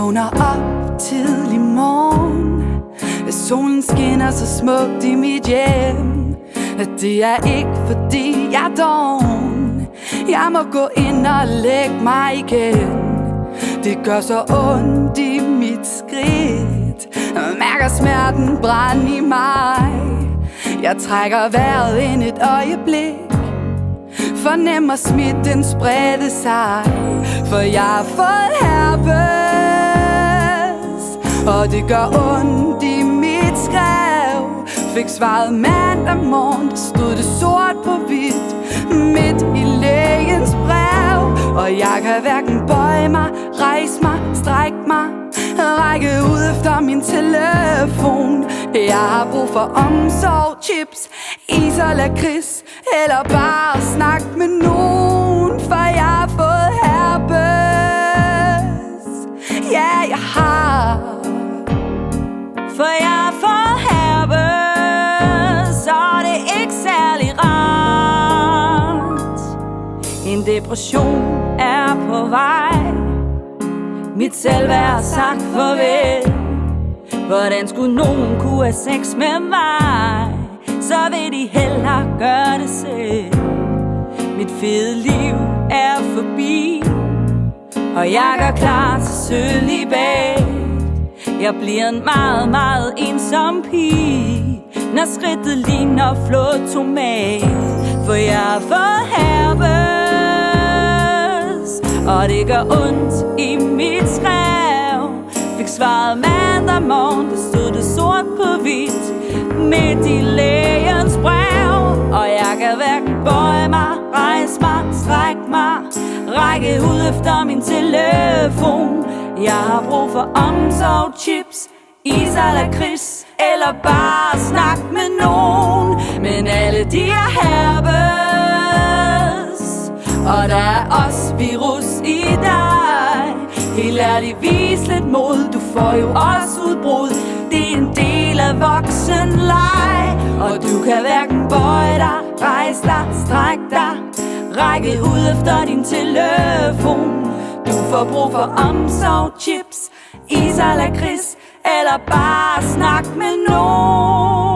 vågner op tidlig morgen. Solen skinner så smukt i mit hjem. Det er ikke fordi jeg er doven. Jeg må gå ind og lægge mig igen. Det gør så ondt i mit skridt. Mærker smerten brænde i mig. Jeg trækker vejret ind et øjeblik. Fornemmer smitten spredte sig. For jeg har fået herpes. Og det gør ondt i mit skrev. Fik svaret mandag morgen. Der stod det sort på hvidt midt i lægens brev. Og jeg kan hverken bøje mig, rejse mig, strække mig, række ud efter min telefon. Jeg har brug for omsorg, chips, is og lakrids. Eller bare snak med nogen. For jeg har fået herpes. Ja, jeg har. For jeg har fået herpes. Og det er ikke særlig rart. En depression er på vej. Mit selvværd har sagt farvel. Hvordan skulle nogen kunne have sex med mig? Så vil de hellere gøre det selv. Mit fede liv er forbi. Og jeg gør klar til cølibat. Jeg bliver en meget, meget ensom pige, når skridtet ligner flået tomat. For jeg har fået herpes. Og det gør ondt i mit skrev. Fik svaret mandag morgen. Der stod det sort på hvidt midt i lægens brev. Og jeg kan hverken bøje mig, rejse mig, strække mig, række ud efter min telefon. Jeg har brug for omsorg, chips, is og lakrids. Eller bare snak med nogen. Men alle de er herpes. Og der er også virus i dig. Helt ærligt, vis lidt mod. Du får jo også udbrud. Det er en del af voksenleg. Og du kan hverken bøje dig, rejse dig, strække dig, række ud efter din telefon. Du får brug for omsorg, chips, is og lakrids. Eller bare snak med nogen.